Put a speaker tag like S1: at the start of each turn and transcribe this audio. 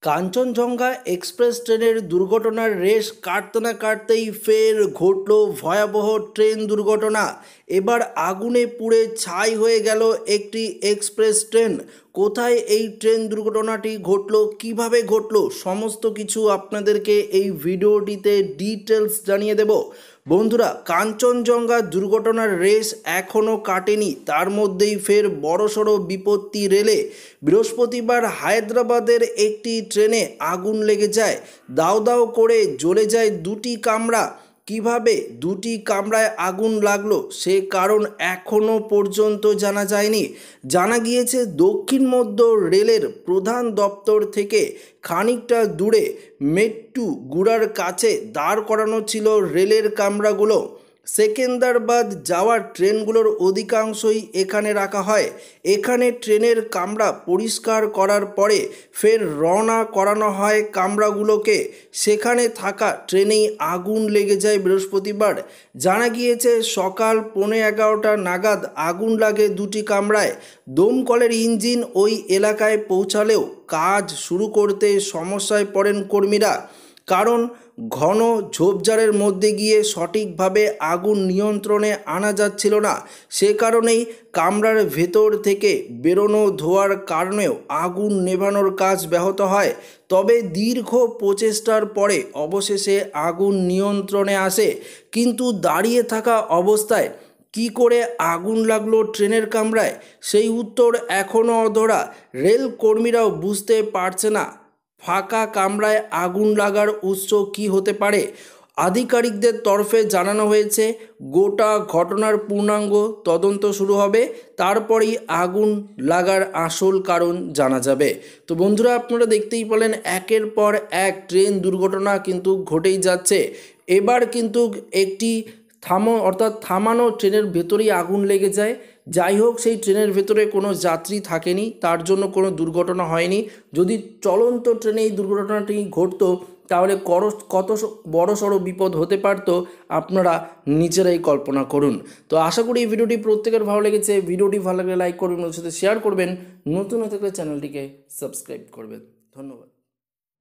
S1: Kanchenjunga express ট্রেনের দুর্ঘটনার রেশ কাটতে না কাটতেই ফের ঘটল ভয়াবহ ট্রেন দুর্ঘটনা। এবার আগুনে পুড়ে ছাই হয়ে গেল একটি এক্সপ্রেস ট্রেন। কোথায় এই ট্রেন দুর্ঘটনাটি ঘটল, কিভাবে ঘটল, সমস্ত কিছু আপনাদেরকে এই ভিডিওটিতে ডিটেলস জানিয়ে দেব। বন্ধুরা, কাঞ্চনজঙ্ঘা দুর্ঘটনার রেশ এখনও কাটেনি, তার মধ্যেই ফের বড়সড় বিপত্তি রেলে। বৃহস্পতিবার হায়দ্রাবাদের একটি ট্রেনে আগুন লেগে যায়, দাউ দাউ করে জ্বলে যায় দুটি কামরা। কিভাবে দুটি কামরায় আগুন লাগলো সে কারণ এখনও পর্যন্ত জানা যায়নি। জানা গিয়েছে দক্ষিণ মধ্য রেলের প্রধান দপ্তর থেকে খানিকটা দূরে মেট্টু গুড়ার কাছে দাঁড় করানো ছিল রেলের কামরাগুলো। সেকেন্দারাবাদ যাওয়ার ট্রেনগুলোর অধিকাংশই এখানে রাখা হয়। এখানে ট্রেনের কামরা পরিষ্কার করার পরে ফের রওনা করানো হয় কামরাগুলোকে। সেখানে থাকা ট্রেনেই আগুন লেগে যায় বৃহস্পতিবার। জানা গিয়েছে সকাল 11:15 নাগাদ আগুন লাগে দুটি কামরায়। দমকলের ইঞ্জিন ওই এলাকায় পৌঁছালেও কাজ শুরু করতে সমস্যায় পড়েন কর্মীরা, কারণ ঘন ঝোপঝাড়ের মধ্যে গিয়ে সঠিকভাবে আগুন নিয়ন্ত্রণে আনা যাচ্ছিল না। সে কারণেই কামরার ভেতর থেকে বেরোনো ধোঁয়ার কারণেও আগুন নেভানোর কাজ ব্যাহত হয়। তবে দীর্ঘ প্রচেষ্টার পরে অবশেষে আগুন নিয়ন্ত্রণে আসে। কিন্তু দাঁড়িয়ে থাকা অবস্থায় কি করে আগুন লাগলো ট্রেনের কামরায়, সেই উত্তর এখনও অধরা। রেল কর্মীরাও বুঝতে পারছে না ফাঁকা কামরায় আগুন লাগার উৎস কী হতে পারে। আধিকারিকদের তরফে জানানো হয়েছে গোটা ঘটনার পূর্ণাঙ্গ তদন্ত শুরু হবে, তারপরেই আগুন লাগার আসল কারণ জানা যাবে। তো বন্ধুরা, আপনারা দেখতেই পেলেন একের পর এক ট্রেন দুর্ঘটনা কিন্তু ঘটেই যাচ্ছে। এবার কিন্তু একটি থামানো ট্রেনের ভেতরেই আগুন লেগে যায়। যাই হোক, সেই ট্রেনের ভেতরে কোনো যাত্রী থাকেনি, তার জন্য কোনো দুর্ঘটনা হয়নি। যদি চলন্ত ট্রেনে এই দুর্ঘটনাটি ঘটতো তাহলে কত বড়সড় বিপদ হতে পারত আপনারা নিজেরাই কল্পনা করুন। তো আশা করি এই ভিডিওটি প্রত্যেকের ভালো লেগেছে। ভিডিওটি ভালো লাগলে লাইক করবেন, ওর সাথে শেয়ার করবেন, নতুন হতে গেলে চ্যানেলটিকে সাবস্ক্রাইব করবেন। ধন্যবাদ।